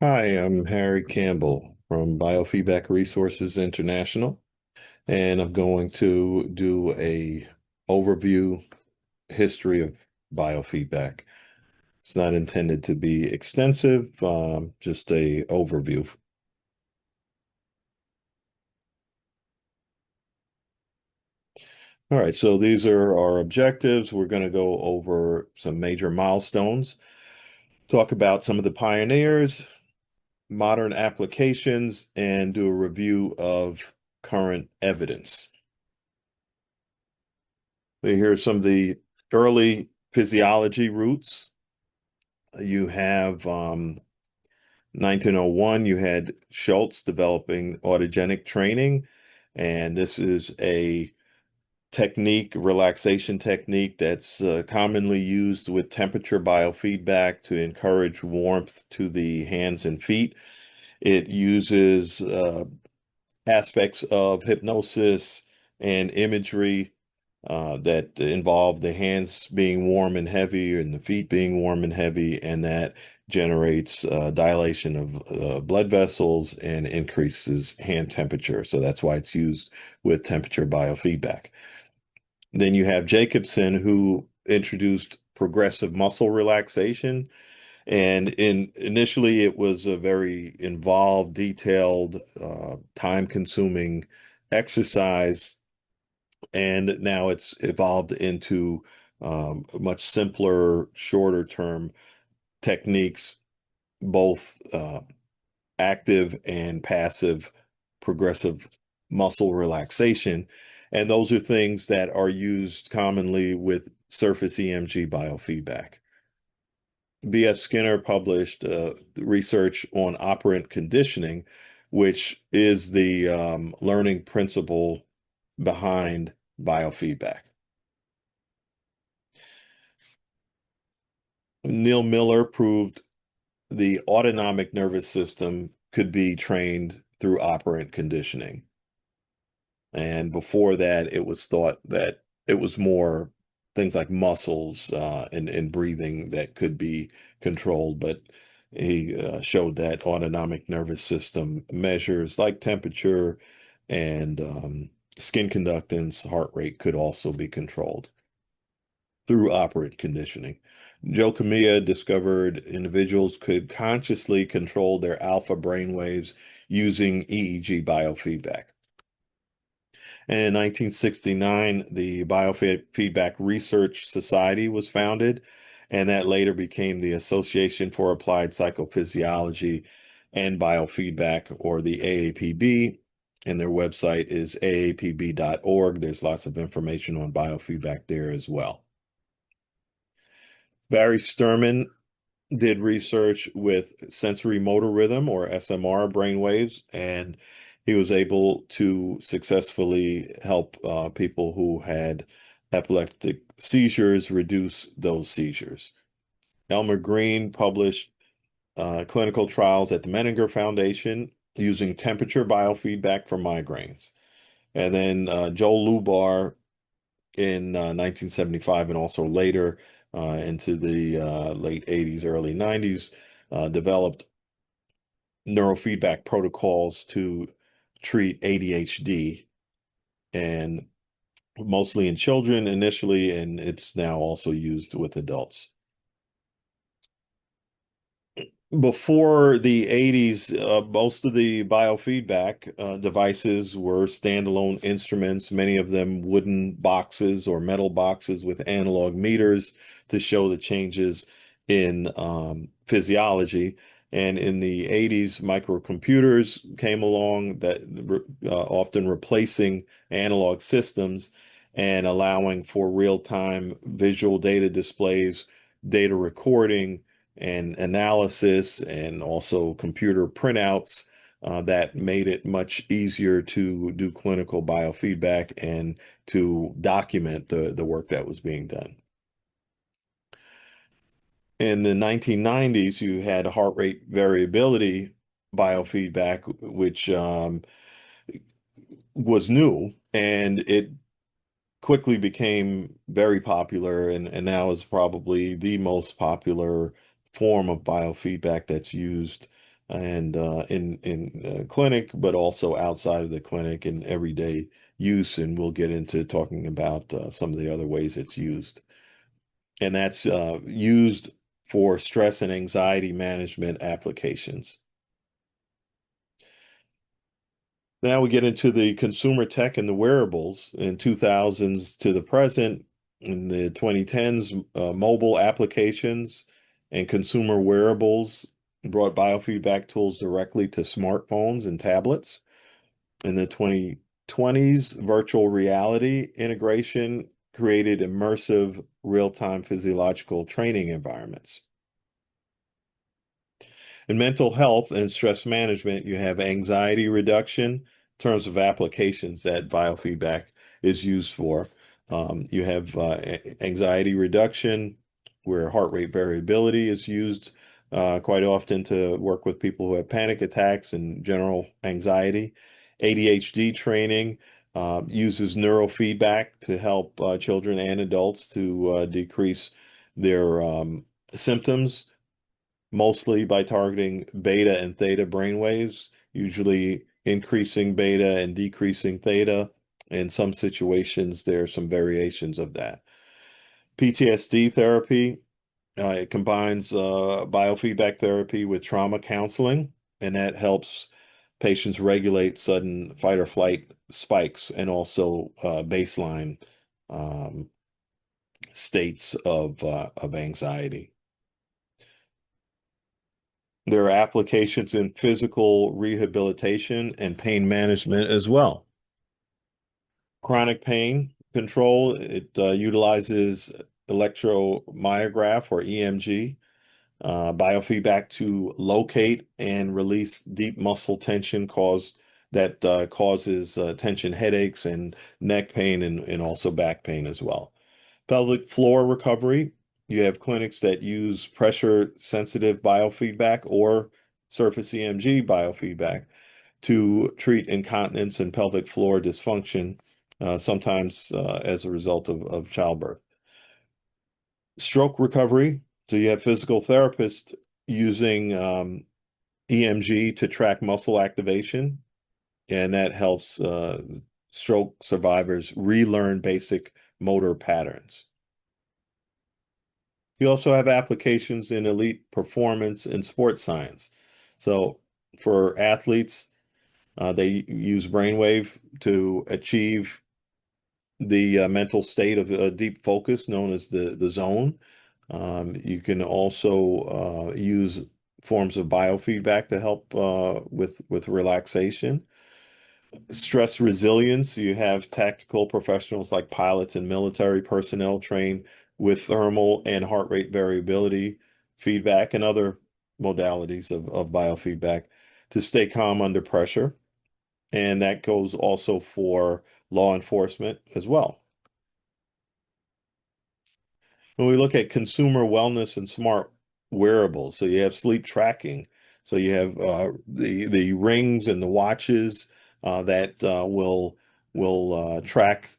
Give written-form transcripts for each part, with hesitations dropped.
Hi, I'm Harry Campbell from Biofeedback Resources International, and I'm going to do a overview history of biofeedback. It's not intended to be extensive, just a overview. All right, so these are our objectives. We're going to go over some major milestones, talk about some of the pioneers, modern applications, and do a review of current evidence. Here are some of the early physiology roots. You have 1901, you had Schultz developing autogenic training, and this is a technique, relaxation technique that's commonly used with temperature biofeedback to encourage warmth to the hands and feet. It uses aspects of hypnosis and imagery that involve the hands being warm and heavy and the feet being warm and heavy, and that generates dilation of blood vessels and increases hand temperature. So that's why it's used with temperature biofeedback. Then you have Jacobson, who introduced progressive muscle relaxation. And initially, it was a very involved, detailed, time-consuming exercise, and now it's evolved into much simpler, shorter term techniques, both active and passive progressive muscle relaxation. And those are things that are used commonly with surface EMG biofeedback. B.F. Skinner published research on operant conditioning, which is the learning principle behind biofeedback. Neil Miller proved the autonomic nervous system could be trained through operant conditioning. And before that, it was thought that it was more things like muscles and breathing that could be controlled. But he showed that autonomic nervous system measures like temperature and skin conductance, heart rate could also be controlled through operant conditioning. Joe Kamiya discovered individuals could consciously control their alpha brainwaves using EEG biofeedback. And in 1969, the Biofeedback Research Society was founded, and that later became the Association for Applied Psychophysiology and Biofeedback, or the AAPB. And their website is aapb.org. There's lots of information on biofeedback there as well. Barry Sturman did research with sensory motor rhythm, or SMR brainwaves, and he was able to successfully help people who had epileptic seizures reduce those seizures. Elmer Green published clinical trials at the Menninger Foundation using temperature biofeedback for migraines. And then Joel Lubar in 1975 and also later into the late 80s, early 90s, developed neurofeedback protocols to treat ADHD, and mostly in children initially, and it's now also used with adults. Before the 80s, most of the biofeedback devices were standalone instruments, many of them wooden boxes or metal boxes with analog meters to show the changes in physiology. And in the 80s, microcomputers came along that often replacing analog systems and allowing for real-time visual data displays, data recording, and analysis, and also computer printouts that made it much easier to do clinical biofeedback and to document the work that was being done. In the 1990s, you had heart rate variability biofeedback, which was new, and it quickly became very popular, and now is probably the most popular form of biofeedback that's used and in clinic, but also outside of the clinic in everyday use. And we'll get into talking about some of the other ways it's used. And that's used for stress and anxiety management applications. Now we get into the consumer tech and the wearables in 2000s to the present. In the 2010s, mobile applications and consumer wearables brought biofeedback tools directly to smartphones and tablets. In the 2020s, virtual reality integration created immersive real-time physiological training environments. In mental health and stress management, you have anxiety reduction in terms of applications that biofeedback is used for. You have anxiety reduction, where heart rate variability is used quite often to work with people who have panic attacks and general anxiety. ADHD training uses neurofeedback to help children and adults to decrease their symptoms, mostly by targeting beta and theta brainwaves, usually increasing beta and decreasing theta. In some situations, there are some variations of that. PTSD therapy, it combines biofeedback therapy with trauma counseling, and that helps patients regulate sudden fight or flight spikes and also baseline um, states of anxiety. There are applications in physical rehabilitation and pain management as well. Chronic pain control, it utilizes electromyograph or EMG, biofeedback to locate and release deep muscle tension that causes tension headaches and neck pain and also back pain as well. Pelvic floor recovery, you have clinics that use pressure sensitive biofeedback or surface EMG biofeedback to treat incontinence and pelvic floor dysfunction, sometimes as a result of childbirth. Stroke recovery, so you have physical therapists using EMG to track muscle activation, and that helps stroke survivors relearn basic motor patterns. You also have applications in elite performance and sports science. So for athletes, they use brainwave to achieve the mental state of deep focus known as the zone. You can also use forms of biofeedback to help with relaxation. Stress resilience, you have tactical professionals like pilots and military personnel trained with thermal and heart rate variability feedback and other modalities of biofeedback to stay calm under pressure. And that goes also for law enforcement as well. When we look at consumer wellness and smart wearables, so you have sleep tracking. So you have the rings and the watches that will track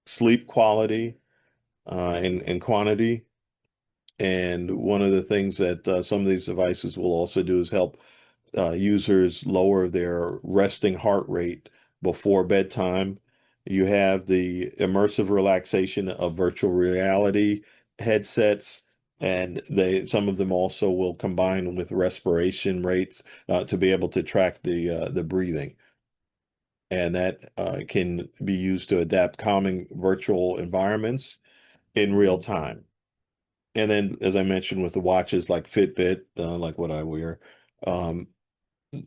sleep quality and quantity. And one of the things that some of these devices will also do is help users lower their resting heart rate before bedtime. You have the immersive relaxation of virtual reality headsets, and some of them also will combine with respiration rates to be able to track the breathing. And that can be used to adapt calming virtual environments in real time. And then, as I mentioned, with the watches like Fitbit, like what I wear, um,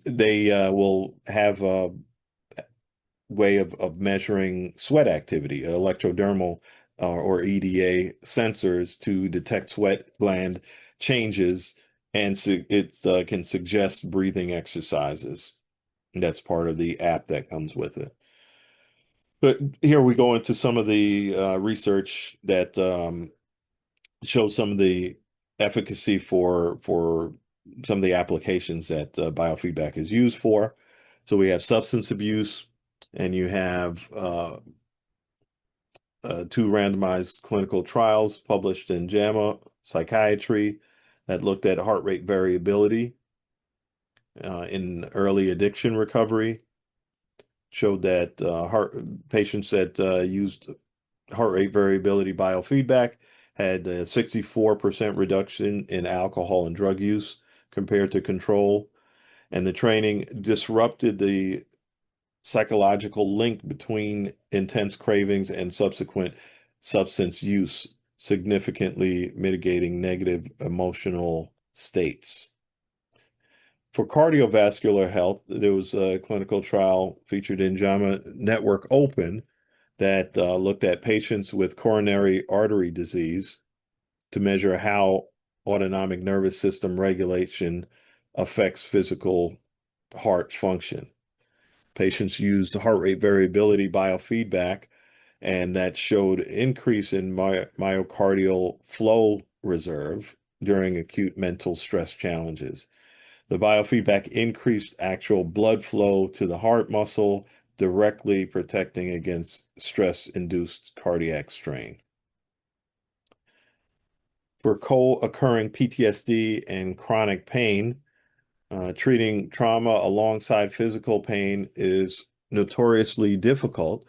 they will have a way of measuring sweat activity, electrodermal or EDA sensors to detect sweat gland changes, and it can suggest breathing exercises. And that's part of the app that comes with it. But here we go into some of the research that shows some of the efficacy for some of the applications that biofeedback is used for. So we have substance abuse, and you have two randomized clinical trials published in JAMA Psychiatry that looked at heart rate variability in early addiction recovery. Showed that patients that used heart rate variability biofeedback had a 64% reduction in alcohol and drug use compared to control. And the training disrupted the psychological link between intense cravings and subsequent substance use, significantly mitigating negative emotional states. For cardiovascular health, there was a clinical trial featured in JAMA Network Open that looked at patients with coronary artery disease to measure how autonomic nervous system regulation affects physical heart function. Patients used heart rate variability biofeedback, and that showed increase in myocardial flow reserve during acute mental stress challenges. The biofeedback increased actual blood flow to the heart muscle, directly protecting against stress-induced cardiac strain. For co-occurring PTSD and chronic pain, treating trauma alongside physical pain is notoriously difficult.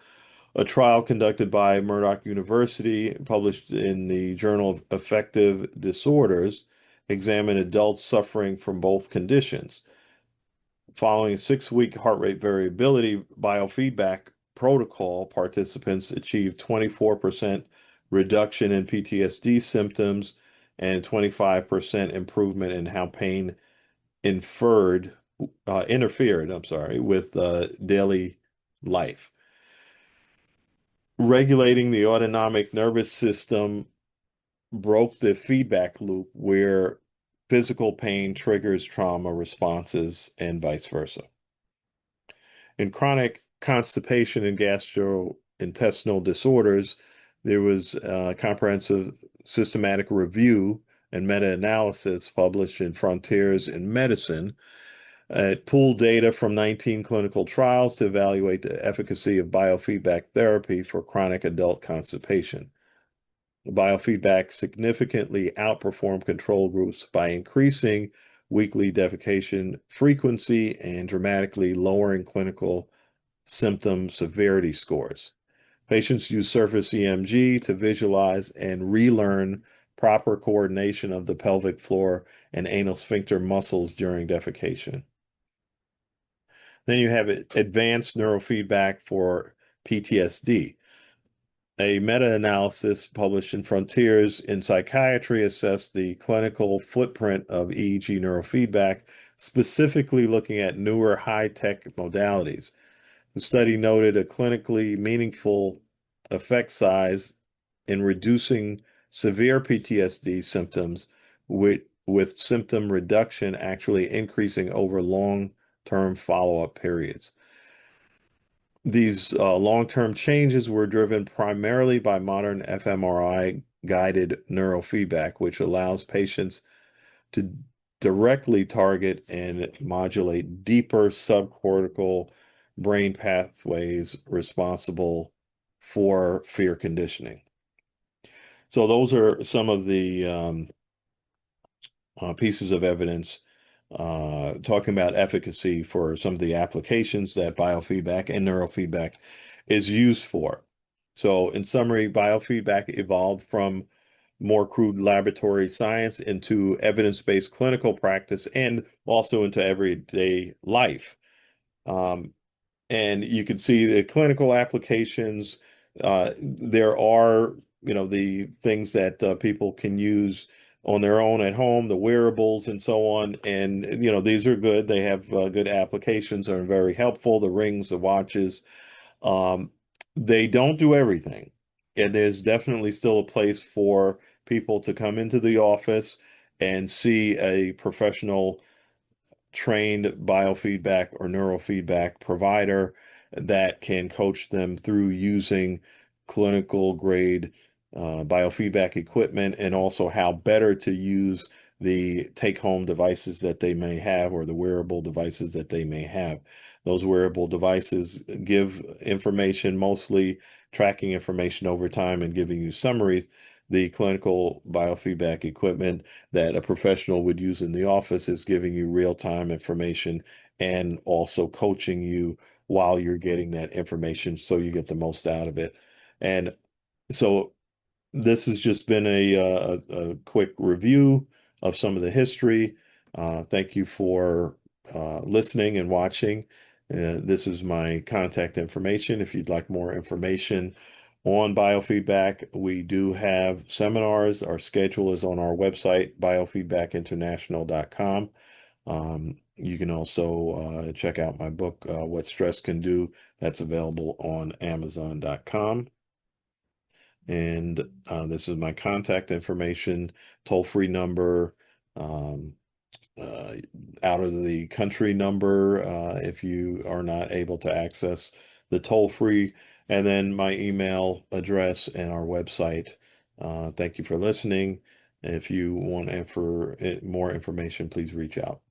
A trial conducted by Murdoch University, published in the Journal of Affective Disorders, examined adults suffering from both conditions. Following a 6-week heart rate variability biofeedback protocol, participants achieved 24% reduction in PTSD symptoms and 25% improvement in how pain interfered, with daily life. Regulating the autonomic nervous system broke the feedback loop where physical pain triggers trauma responses and vice versa. In chronic constipation and gastrointestinal disorders, there was a comprehensive systematic review and meta-analysis published in Frontiers in Medicine. It pooled data from 19 clinical trials to evaluate the efficacy of biofeedback therapy for chronic adult constipation. Biofeedback significantly outperformed control groups by increasing weekly defecation frequency and dramatically lowering clinical symptom severity scores. Patients use surface EMG to visualize and relearn proper coordination of the pelvic floor and anal sphincter muscles during defecation. Then you have advanced neurofeedback for PTSD. A meta-analysis published in Frontiers in Psychiatry assessed the clinical footprint of EEG neurofeedback, specifically looking at newer high-tech modalities. The study noted a clinically meaningful effect size in reducing severe PTSD symptoms, with symptom reduction actually increasing over long-term follow-up periods. These long-term changes were driven primarily by modern fMRI-guided neurofeedback, which allows patients to directly target and modulate deeper subcortical brain pathways responsible for fear conditioning. So those are some of the pieces of evidence talking about efficacy for some of the applications that biofeedback and neurofeedback is used for. So in summary, biofeedback evolved from more crude laboratory science into evidence-based clinical practice and also into everyday life. And you can see the clinical applications. There are, the things that people can use on their own at home, the wearables and so on. And, these are good. They have good applications, are very helpful. The rings, the watches, they don't do everything. And there's definitely still a place for people to come into the office and see a professional trained biofeedback or neurofeedback provider that can coach them through using clinical grade biofeedback equipment, and also how better to use the take-home devices that they may have, or the wearable devices that they may have. Those wearable devices give information, mostly tracking information over time and giving you summaries, the clinical biofeedback equipment that a professional would use in the office is giving you real-time information and also coaching you while you're getting that information so you get the most out of it. And so this has just been a quick review of some of the history. Thank you for listening and watching. This is my contact information. If you'd like more information on biofeedback, we do have seminars. Our schedule is on our website, biofeedbackinternational.com. You can also check out my book, What Stress Can Do. That's available on Amazon.com. And this is my contact information, toll-free number, um, uh, out of the country number if you are not able to access the toll-free, and then my email address and our website. Thank you for listening. If you want more information, please reach out.